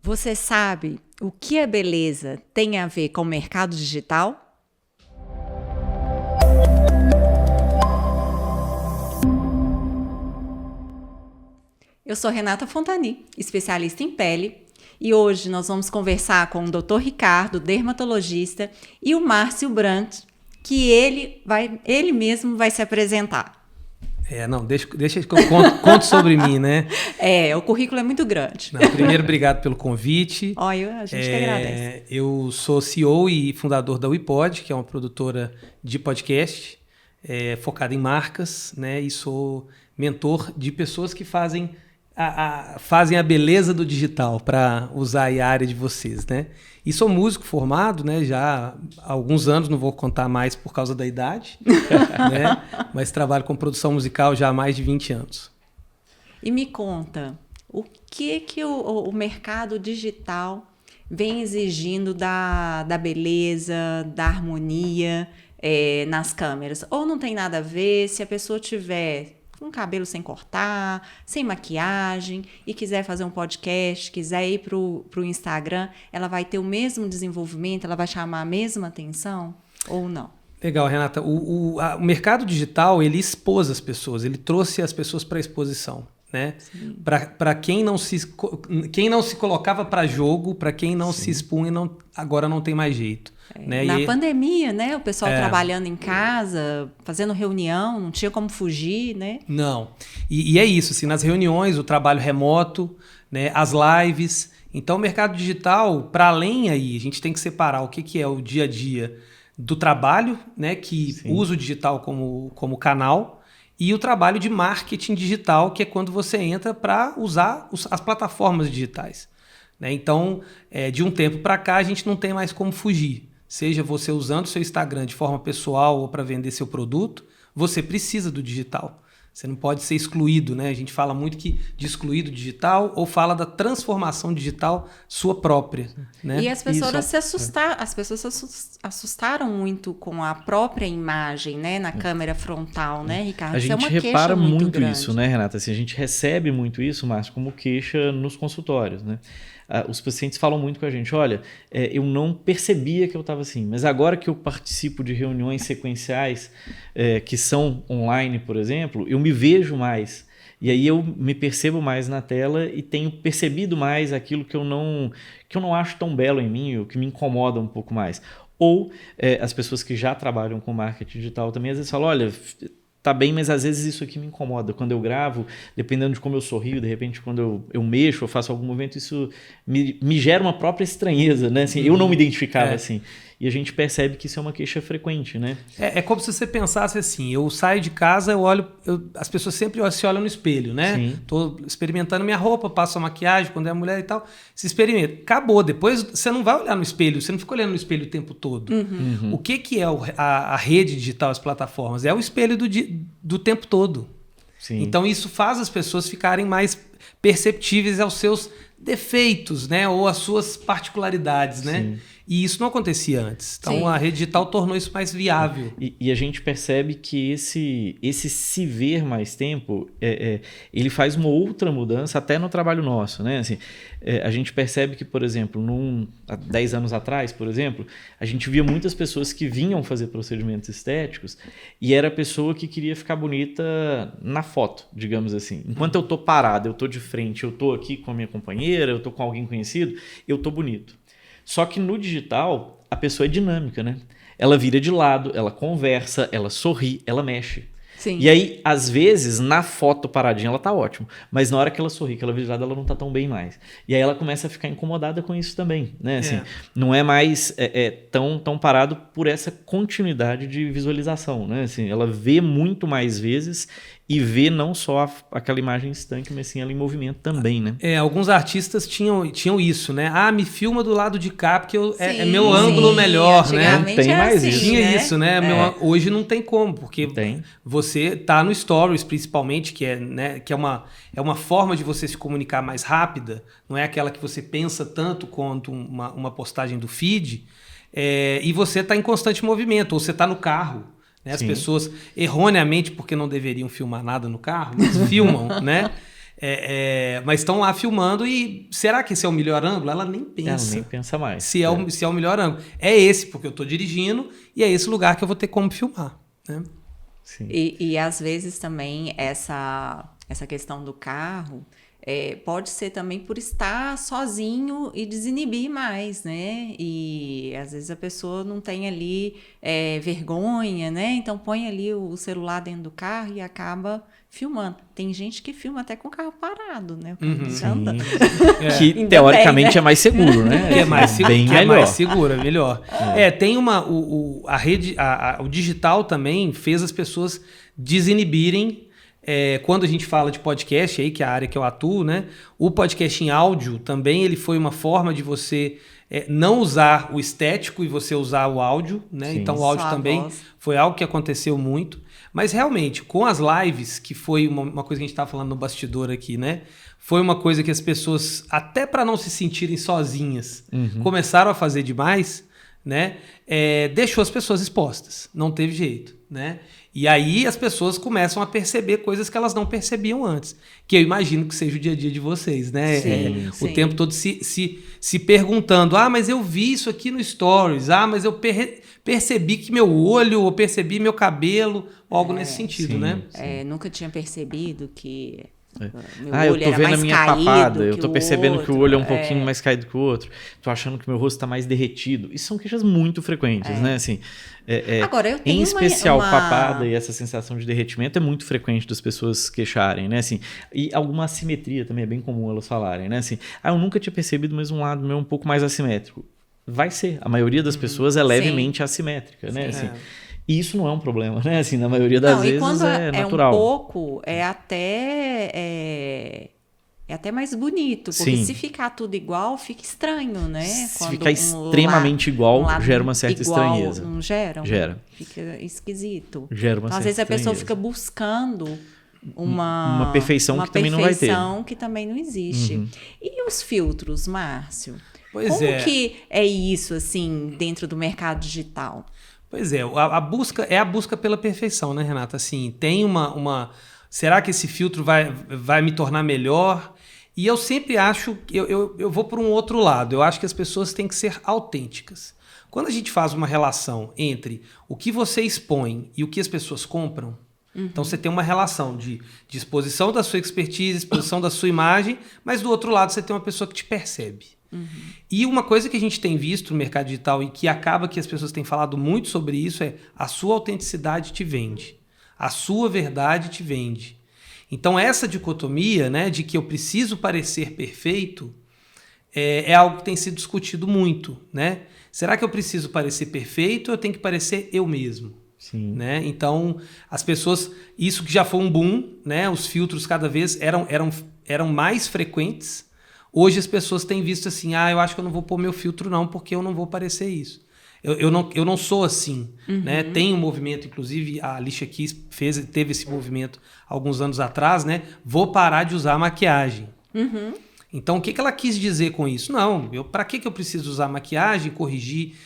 Você sabe o que a beleza tem a ver com o mercado digital? Eu sou Renata Fontani, especialista em pele, e hoje nós vamos conversar com o Dr. Ricardo, dermatologista, e o Márcio Brandt, que ele mesmo vai se apresentar. Deixa que eu conto sobre mim, né? O currículo é muito grande. Primeiro, obrigado pelo convite. A gente que agradece. Eu sou CEO e fundador da WePod, que é uma produtora de podcast focada em marcas, né? E sou mentor de pessoas que fazem a beleza do digital, para usar aí a área de vocês, né? E sou músico formado, né? Já há alguns anos, não vou contar mais por causa da idade, né? Mas trabalho com produção musical já há mais de 20 anos. E me conta, o que o mercado digital vem exigindo da beleza, da harmonia nas câmeras? Ou não tem nada a ver, se a pessoa tiver com cabelo sem cortar, sem maquiagem, e quiser fazer um podcast, quiser ir para o Instagram, ela vai ter o mesmo desenvolvimento, ela vai chamar a mesma atenção ou não? Legal, Renata. O mercado digital, ele expôs as pessoas, ele trouxe as pessoas para a exposição, né? Para quem não se colocava para jogo, para quem não se expunha, agora não tem mais jeito. Né? Na pandemia, né? O pessoal trabalhando em casa, fazendo reunião, não tinha como fugir, né? Não. E é isso, assim, nas reuniões, o trabalho remoto, né? As lives. Então, o mercado digital, para além aí, a gente tem que separar o que é o dia a dia do trabalho, né? Que usa o digital como canal, e o trabalho de marketing digital, que é quando você entra para usar as plataformas digitais. Né? Então, de um tempo para cá, a gente não tem mais como fugir. Seja você usando o seu Instagram de forma pessoal ou para vender seu produto, você precisa do digital. Você não pode ser excluído, né? A gente fala muito de excluir do digital ou fala da transformação digital sua própria. Né? E as pessoas se assustaram muito com a própria imagem, né? Na câmera frontal, né, Ricardo? A gente repara muito isso, né, Renata? Assim, a gente recebe muito isso, Márcio, como queixa nos consultórios, né? Os pacientes falam muito com a gente, olha, eu não percebia que eu estava assim, mas agora que eu participo de reuniões sequenciais que são online, por exemplo, eu me vejo mais. E aí eu me percebo mais na tela e tenho percebido mais aquilo que eu não acho tão belo em mim, o que me incomoda um pouco mais. Ou as pessoas que já trabalham com marketing digital também às vezes falam, olha, tá bem, mas às vezes isso aqui me incomoda. Quando eu gravo, dependendo de como eu sorrio, de repente quando eu mexo, eu faço algum movimento, isso me gera uma própria estranheza, né? Assim, eu não me identificava assim. E a gente percebe que isso é uma queixa frequente, né? É como se você pensasse assim, eu saio de casa, as pessoas sempre se olham no espelho, né? Estou experimentando minha roupa, passo a maquiagem quando é mulher e tal, se experimenta. Acabou, depois você não vai olhar no espelho, você não fica olhando no espelho o tempo todo. O que é a rede digital, as plataformas? É o espelho do tempo todo. Sim. Então isso faz as pessoas ficarem mais perceptíveis aos seus defeitos, né? Ou às suas particularidades, né? Sim. E isso não acontecia antes. Então, a rede digital tornou isso mais viável. E a gente percebe que esse se ver mais tempo, ele faz uma outra mudança até no trabalho nosso. Né? Assim, a gente percebe que, por exemplo, há 10 anos atrás, por exemplo, a gente via muitas pessoas que vinham fazer procedimentos estéticos e era a pessoa que queria ficar bonita na foto, digamos assim. Enquanto eu estou parado, eu estou de frente, eu estou aqui com a minha companheira, eu estou com alguém conhecido, eu estou bonito. Só que no digital, a pessoa é dinâmica, né? Ela vira de lado, ela conversa, ela sorri, ela mexe. Sim. E aí, às vezes, na foto paradinha ela tá ótimo, mas na hora que ela sorri, que ela vira de lado, ela não tá tão bem mais. E aí ela começa a ficar incomodada com isso também, né? Assim, não é mais tão parado por essa continuidade de visualização, né? Assim, ela vê muito mais vezes e vê não só aquela imagem estanque, mas sim ela em movimento também, né? Alguns artistas tinham isso, né? Me filma do lado de cá, porque é meu ângulo melhor, né? Não tem mais assim, isso. Tinha isso, né? Hoje não tem como, porque você tá no Stories, principalmente, que é uma forma de você se comunicar mais rápida, não é aquela que você pensa tanto quanto uma postagem do feed, e você tá em constante movimento, ou você tá no carro. Né? As pessoas, erroneamente, porque não deveriam filmar nada no carro, mas filmam, né? Mas estão lá filmando e será que esse é o melhor ângulo? Ela nem pensa. Ela nem pensa mais. Se é o melhor ângulo. É esse, porque eu estou dirigindo e é esse lugar que eu vou ter como filmar. Né? Sim. E às vezes também essa questão do carro pode ser também por estar sozinho e desinibir mais, né? E às vezes a pessoa não tem ali vergonha, né? Então põe ali o celular dentro do carro e acaba filmando. Tem gente que filma até com o carro parado, né? Que teoricamente, né? É mais seguro, né? Que é mais seguro, bem melhor. melhor. É mais seguro, é melhor. Tem a rede, o digital também fez as pessoas desinibirem. Quando a gente fala de podcast, aí, que é a área que eu atuo, né? O podcast em áudio também ele foi uma forma de você não usar o estético e você usar o áudio, né? Sim. Então o áudio também foi algo que aconteceu muito. Mas realmente, com as lives, que foi uma coisa que a gente estava falando no bastidor aqui, né? Foi uma coisa que as pessoas, até para não se sentirem sozinhas, começaram a fazer demais, né? Deixou as pessoas expostas. Não teve jeito, né? E aí as pessoas começam a perceber coisas que elas não percebiam antes. Que eu imagino que seja o dia a dia de vocês, né? Sim, o tempo todo se perguntando, mas eu vi isso aqui no Stories, mas eu percebi que meu olho, ou percebi meu cabelo, ou algo nesse sentido, sim, né? Sim. Nunca tinha percebido que meu eu olho tô era vendo mais a minha caído papada, eu que tô o percebendo outro. que o olho é um pouquinho mais caído que o outro, tô achando que meu rosto tá mais derretido. Isso são queixas muito frequentes, né? Assim, Agora, eu tenho em especial, uma... papada e essa sensação de derretimento é muito frequente das pessoas queixarem, né? Assim, e alguma assimetria também é bem comum elas falarem, né? Assim, eu nunca tinha percebido, mas um lado meu um pouco mais assimétrico. Vai ser. A maioria das pessoas é levemente assimétrica, né? Assim, e isso não é um problema, né? Assim, na maioria das vezes é natural. Um pouco, é até mais bonito, porque se ficar tudo igual, fica estranho, né? Se ficar extremamente igual, gera uma certa estranheza. Não gera? Gera. Fica esquisito. Gera uma então, às vezes a pessoa fica buscando uma perfeição que também não vai ter. Uma perfeição que também não existe. E os filtros, Márcio? Como que é isso, assim, dentro do mercado digital? Pois a busca pela perfeição, né, Renata? Assim, tem será que esse filtro vai me tornar melhor? E eu sempre acho que eu vou por um outro lado. Eu acho que as pessoas têm que ser autênticas. Quando a gente faz uma relação entre o que você expõe e o que as pessoas compram, então você tem uma relação de exposição da sua expertise, exposição da sua imagem, mas do outro lado você tem uma pessoa que te percebe. E uma coisa que a gente tem visto no mercado digital e que acaba que as pessoas têm falado muito sobre isso é a sua autenticidade te vende. A sua verdade te vende. Então essa dicotomia, né, de que eu preciso parecer perfeito é algo que tem sido discutido muito, né? Será que eu preciso parecer perfeito ou eu tenho que parecer eu mesmo? Sim. Né? Então as pessoas, isso que já foi um boom, né? Os filtros cada vez eram mais frequentes. Hoje as pessoas têm visto assim, eu acho que eu não vou pôr meu filtro não, porque eu não vou parecer isso. Eu não sou assim. Né? Tem um movimento, inclusive a Alicia Keys teve esse movimento alguns anos atrás, né? Vou parar de usar maquiagem. Então o que ela quis dizer com isso? Não, para que eu preciso usar maquiagem, corrigir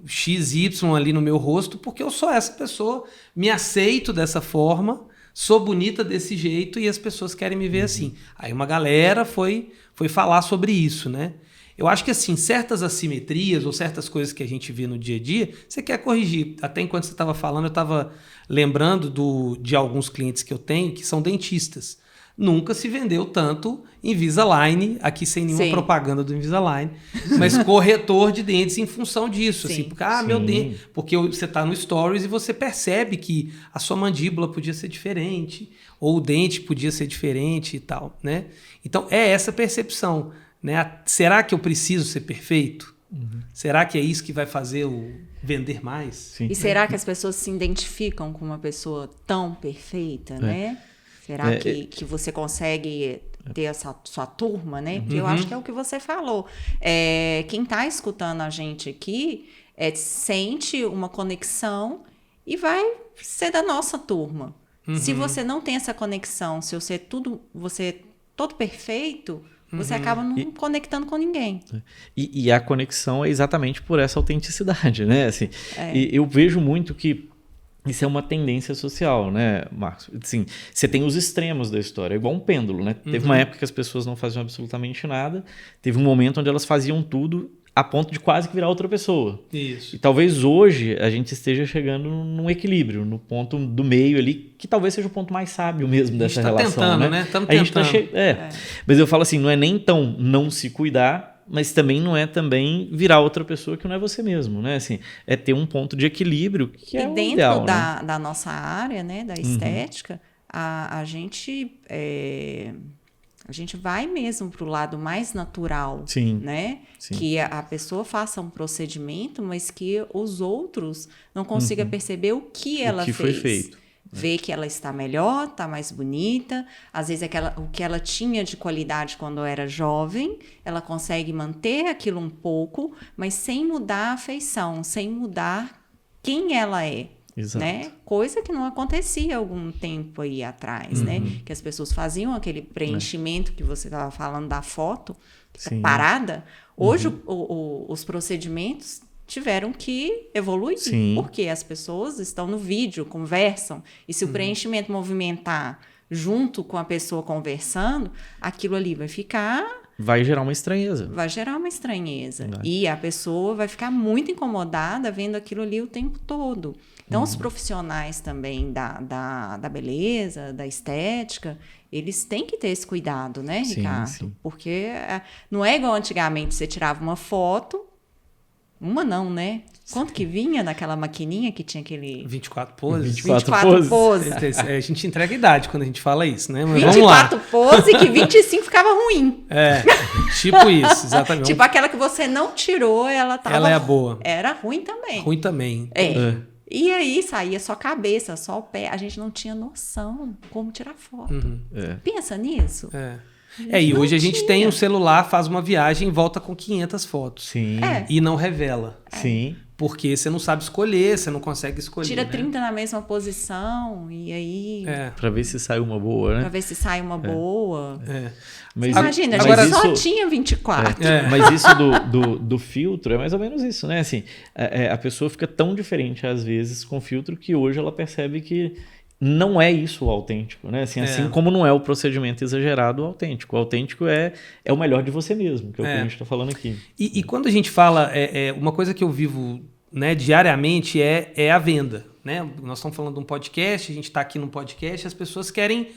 XY ali no meu rosto, porque eu sou essa pessoa, me aceito dessa forma, sou bonita desse jeito e as pessoas querem me ver assim. Aí uma galera foi falar sobre isso, né? Eu acho que assim, certas assimetrias ou certas coisas que a gente vê no dia a dia, você quer corrigir. Até enquanto você estava falando, eu estava lembrando de alguns clientes que eu tenho que são dentistas. Nunca se vendeu tanto Invisalign, aqui sem nenhuma propaganda do Invisalign, mas corretor de dentes em função disso. Assim, porque, meu dente. Porque você está no Stories e você percebe que a sua mandíbula podia ser diferente, ou o dente podia ser diferente e tal. Né? Então, é essa percepção. Né? Será que eu preciso ser perfeito? Será que é isso que vai fazer eu vender mais? Sim. E será que as pessoas se identificam com uma pessoa tão perfeita, né? Será que você consegue ter essa sua turma, né? Porque eu acho que é o que você falou. Quem está escutando a gente aqui sente uma conexão e vai ser da nossa turma. Se você não tem essa conexão, se você é todo perfeito, você acaba não conectando com ninguém. E a conexão é exatamente por essa autenticidade, né? Assim, e eu vejo muito que isso é uma tendência social, né, Marcos? Assim, você tem os extremos da história, é igual um pêndulo, né? Teve uma época que as pessoas não faziam absolutamente nada, teve um momento onde elas faziam tudo a ponto de quase que virar outra pessoa. Isso. E talvez hoje a gente esteja chegando num equilíbrio, no ponto do meio ali, que talvez seja o ponto mais sábio mesmo dessa relação. Tentando, né? Estamos tentando. Mas eu falo assim, não é nem tão não se cuidar, mas também não é também virar outra pessoa que não é você mesmo, né? Assim, é ter um ponto de equilíbrio que é o ideal, dentro da nossa área, né, da estética, a gente vai mesmo para o lado mais natural, Sim, né? sim. Que a pessoa faça um procedimento, mas que os outros não consigam perceber o que ela fez. Foi feito. Ver que ela está melhor, está mais bonita. Às vezes o que ela tinha de qualidade quando era jovem, ela consegue manter aquilo um pouco, mas sem mudar a feição, sem mudar quem ela é. Exato. Né? Coisa que não acontecia algum tempo aí atrás, né? Que as pessoas faziam aquele preenchimento que você estava falando da foto, que tá parada. Hoje os procedimentos tiveram que evoluir, porque as pessoas estão no vídeo, conversam, e se o preenchimento movimentar junto com a pessoa conversando, aquilo ali vai ficar... Vai gerar uma estranheza. Vai gerar uma estranheza. E a pessoa vai ficar muito incomodada vendo aquilo ali o tempo todo. Então, os profissionais também da beleza, da estética, eles têm que ter esse cuidado, né, Ricardo? Sim. Porque não é igual antigamente, você tirava uma foto, uma não, né? Quanto que vinha naquela maquininha que tinha aquele... 24 poses. 24 poses. A gente entrega a idade quando a gente fala isso, né? Mas vamos lá. 24 poses que 25 ficava ruim. Tipo isso, exatamente. Tipo aquela que você não tirou, ela tava... Ela é a boa. Era ruim também. Ruim também. E aí saía só a cabeça, só o pé. A gente não tinha noção como tirar foto. Pensa nisso. E hoje a gente tem um celular, faz uma viagem e volta com 500 fotos. Sim. E não revela. Sim. Porque você não sabe escolher, você não consegue escolher. Tira né? 30 na mesma posição e aí... Pra ver se sai uma boa, né? Pra ver se sai uma boa. Mas, imagina, a gente só tinha 24. Mas isso do filtro é mais ou menos isso, né? Assim, a pessoa fica tão diferente às vezes com o filtro que hoje ela percebe que não é isso o autêntico, né? Assim como não é o procedimento exagerado o autêntico. O autêntico é o melhor de você mesmo, que é o que a gente está falando aqui. E quando a gente fala, uma coisa que eu vivo, né, diariamente é a venda, né? Nós estamos falando de um podcast, a gente está aqui num podcast, as pessoas querem,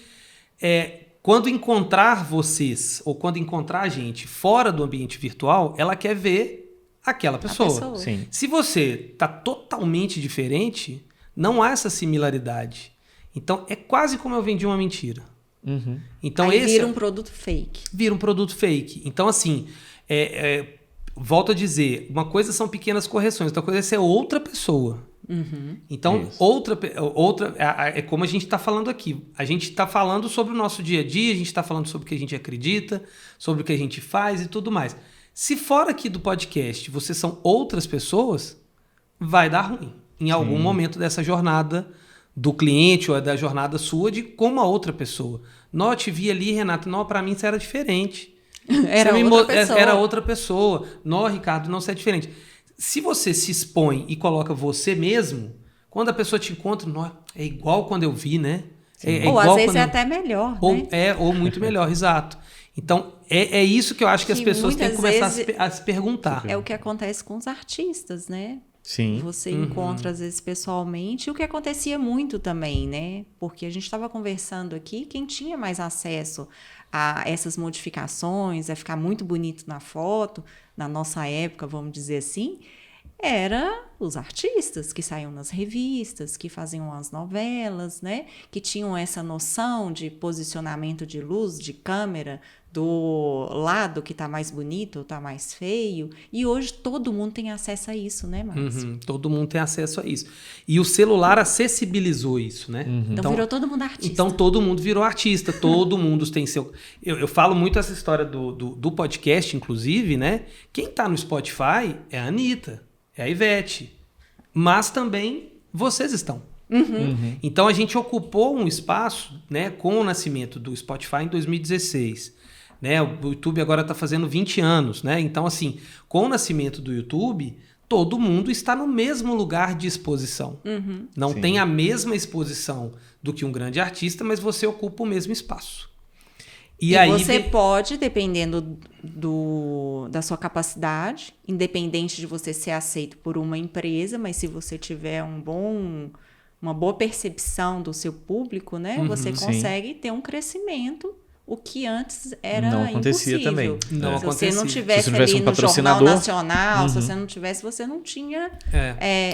quando encontrar vocês ou quando encontrar a gente fora do ambiente virtual, ela quer ver aquela pessoa. Sim. Se você está totalmente diferente, não há essa similaridade. Então, é quase como eu vendi uma mentira. Então, aí vira um produto fake. Vira um produto fake. Então, assim, volto a dizer, uma coisa são pequenas correções, outra coisa é ser outra pessoa. Então, outra é como a gente está falando aqui. A gente está falando sobre o nosso dia a dia, a gente está falando sobre o que a gente acredita, sobre o que a gente faz e tudo mais. Se fora aqui do podcast vocês são outras pessoas, vai dar ruim. Em algum momento dessa jornada do cliente ou da jornada sua de como uma outra pessoa. Não, eu te vi ali, Renata, não, para mim isso era diferente. Era outra pessoa. Não, Ricardo, não, isso é diferente. Se você se expõe e coloca você mesmo, quando a pessoa te encontra, não, é igual quando eu vi, né? Ou às vezes é até melhor, né? Ou muito melhor, exato. Então, é isso que eu acho que as pessoas têm que começar a se perguntar. É o que acontece com os artistas, né? Sim. Você encontra, às vezes, pessoalmente, o que acontecia muito também, né? Porque a gente estava conversando aqui, quem tinha mais acesso a essas modificações, a ficar muito bonito na foto, na nossa época, vamos dizer assim, era os artistas que saíam nas revistas, que faziam as novelas, né? Que tinham essa noção de posicionamento de luz, de câmera, do lado que está mais bonito ou está mais feio. E hoje todo mundo tem acesso a isso, né, Márcio? Todo mundo tem acesso a isso. E o celular acessibilizou isso, né? Então virou todo mundo artista. Então todo mundo virou artista, todo mundo tem seu... Eu falo muito essa história do podcast, inclusive, né? Quem está no Spotify é a Anitta, é a Ivete, mas também vocês estão. Então a gente ocupou um espaço, né, com o nascimento do Spotify em 2016. Né? O YouTube agora está fazendo 20 anos. Né? Então, assim, com o nascimento do YouTube, todo mundo está no mesmo lugar de exposição. Não Sim. tem a mesma exposição do que um grande artista, mas você ocupa o mesmo espaço. E aí você pode, dependendo da sua capacidade, independente de você ser aceito por uma empresa, mas se você tiver uma boa percepção do seu público, né, você consegue ter um crescimento, o que antes era Não acontecia impossível. também. Não Se acontecia. você não Se tivesse você não tivesse ali um no Jornal patrocinador, Nacional, se você não tivesse, você não tinha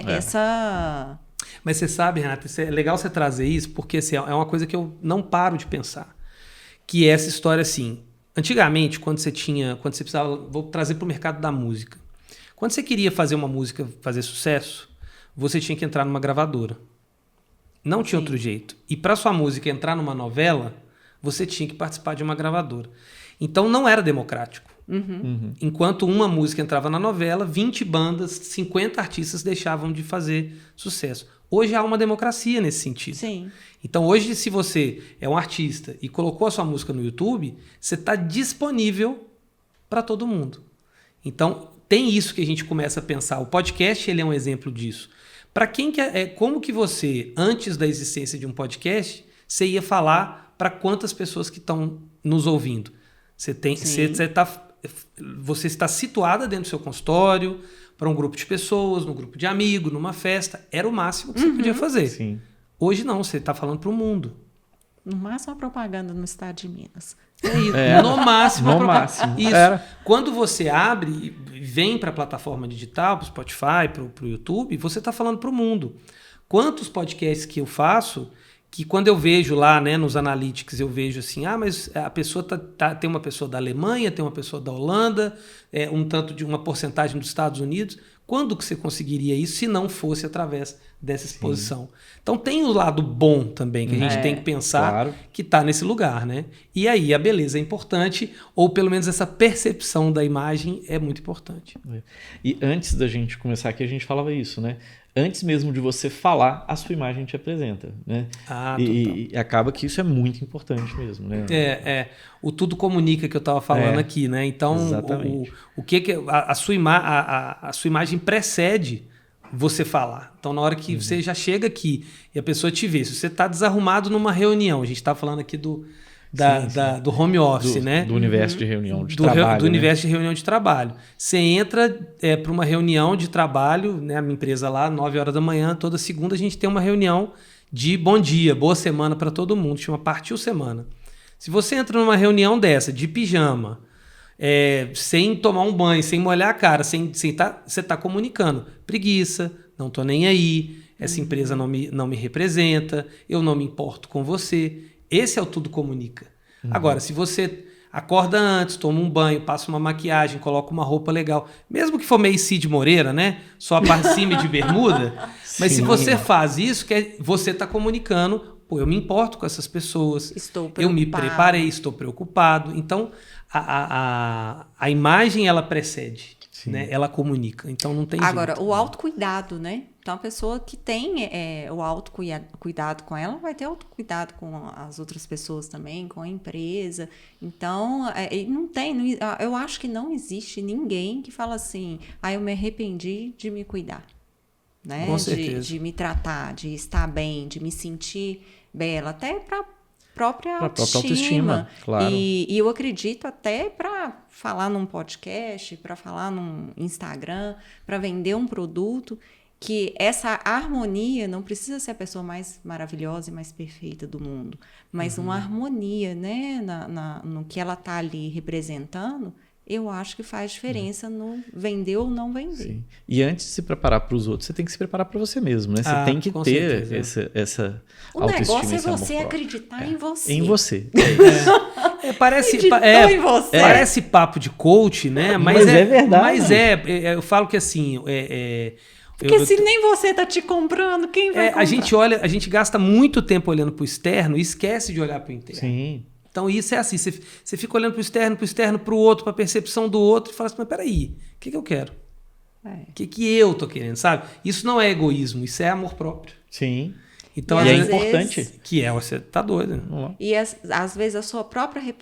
essa... Mas você sabe, Renata, é legal você trazer isso, porque assim, é uma coisa que eu não paro de pensar. Que é essa história assim. Antigamente, quando você precisava. Vou trazer para o mercado da música. Quando você queria fazer uma música fazer sucesso, você tinha que entrar numa gravadora. Não tinha outro jeito. E para sua música entrar numa novela, você tinha que participar de uma gravadora. Então não era democrático. Enquanto uma música entrava na novela, 20 bandas, 50 artistas deixavam de fazer sucesso. Hoje há uma democracia nesse sentido. Sim. Então hoje, se você é um artista e colocou a sua música no YouTube, você está disponível para todo mundo. Então tem isso que a gente começa a pensar. O podcast ele é um exemplo disso. Para quem quer, como que você, antes da existência de um podcast, você ia falar para quantas pessoas que estão nos ouvindo? Você está situada dentro do seu consultório, para um grupo de pessoas, num grupo de amigos, numa festa. Era o máximo que você podia fazer. Sim. Hoje não, você está falando para o mundo. No máximo, a propaganda no estado de Minas. É isso. No máximo. No máximo. Isso. Era. Quando você abre e vem para a plataforma digital, para o Spotify, para o YouTube, você está falando para o mundo. Quantos podcasts que eu faço, que quando eu vejo lá, né, nos analytics, eu vejo assim, mas a pessoa tem uma pessoa da Alemanha, tem uma pessoa da Holanda, um tanto de uma porcentagem dos Estados Unidos. Quando que você conseguiria isso se não fosse através dessa exposição? Então tem o lado bom também, que a gente tem que pensar que está nesse lugar, né? E aí a beleza é importante, ou pelo menos essa percepção da imagem é muito importante. E antes da gente começar aqui, a gente falava isso, né? Antes mesmo de você falar, a sua imagem te apresenta, né? E acaba que isso é muito importante mesmo, né? O tudo comunica que eu estava falando aqui, né? Então, o que a sua imagem precede você falar. Então, na hora que você já chega aqui e a pessoa te vê, se você está desarrumado numa reunião, a gente está falando aqui do home office, né? Do universo de reunião de trabalho. Do universo de reunião de trabalho. Você entra para uma reunião de trabalho, né? A minha empresa lá, 9 horas da manhã, toda segunda a gente tem uma reunião de bom dia, boa semana para todo mundo, chama Partiu Semana. Se você entra numa reunião dessa, de pijama, sem tomar um banho, sem molhar a cara, você está comunicando. Preguiça, não estou nem aí, essa empresa não me representa, eu não me importo com você. Esse é o tudo comunica. Agora, se você acorda antes, toma um banho, passa uma maquiagem, coloca uma roupa legal, mesmo que for meio Cid Moreira, né? Só a parte de cima e de bermuda, mas se você faz isso, você está comunicando, eu me importo com essas pessoas, eu me preparei, estou preocupado. Então, a imagem, ela precede, né? Ela comunica, então não tem Agora, jeito. o autocuidado, né? Então, a pessoa que tem o autocuidado com ela vai ter autocuidado com as outras pessoas também, com a empresa. Então, eu acho que não existe ninguém que fala assim, eu me arrependi de me cuidar. Né? Com certeza. De me tratar, de estar bem, de me sentir bela, até para própria autoestima. Claro. E eu acredito até para falar num podcast, para falar num Instagram, para vender um produto, que essa harmonia não precisa ser a pessoa mais maravilhosa e mais perfeita do mundo, mas uma harmonia, né, no que ela está ali representando, eu acho que faz diferença no vender ou não vender. Sim. E antes de se preparar para os outros, você tem que se preparar para você mesmo, né? Você tem que ter essa o autoestima. O negócio é você acreditar em você. Em você. Em você. Parece papo de coach, né? Mas é verdade. Mas eu falo que assim... Porque se nem você tá te comprando, quem vai comprar? A gente gasta muito tempo olhando para o externo e esquece de olhar para o interno. Sim. Então isso é assim, você fica olhando para o externo, para o outro, para a percepção do outro e fala assim, mas peraí, o que eu quero? O que eu tô querendo, sabe? Isso não é egoísmo, isso é amor próprio. Sim. Então, e é importante. Você tá doido. Né? E às vezes a sua própria...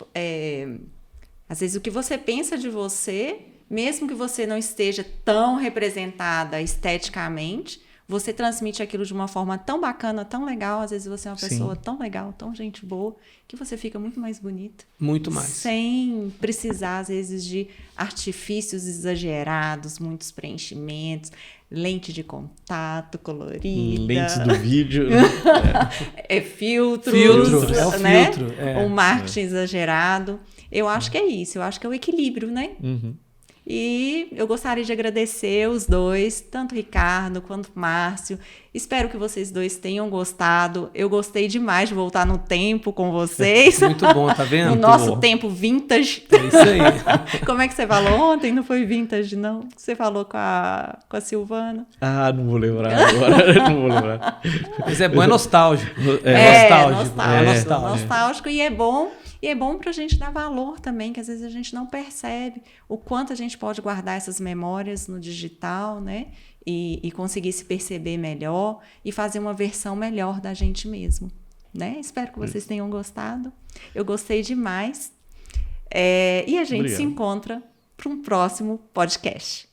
às vezes o que você pensa de você mesmo que você não esteja tão representada esteticamente, você transmite aquilo de uma forma tão bacana, tão legal. Às vezes você é uma pessoa tão legal, tão gente boa, que você fica muito mais bonita. Muito mais. Sem precisar, às vezes, de artifícios exagerados, muitos preenchimentos, lente de contato colorida. Lentes do vídeo. Filtros, Filtro, é o né? filtro. Um marketing exagerado. Eu acho que é isso. Eu acho que é o equilíbrio, né? Uhum. E eu gostaria de agradecer os dois, tanto o Ricardo quanto o Márcio. Espero que vocês dois tenham gostado. Eu gostei demais de voltar no tempo com vocês. Muito bom, tá vendo? No Muito nosso bom. tempo vintage. É isso aí. Como é que você falou ontem? Não foi vintage, não? Você falou com a Silvana? Ah, não vou lembrar agora. Não vou lembrar. Mas é bom, é nostálgico. Nostálgico. É nostálgico. Nostálgico e é bom. E é bom para a gente dar valor também, que às vezes a gente não percebe o quanto a gente pode guardar essas memórias no digital, né? E conseguir se perceber melhor e fazer uma versão melhor da gente mesmo, né? Espero que vocês tenham gostado. Eu gostei demais. E a gente se encontra para um próximo podcast.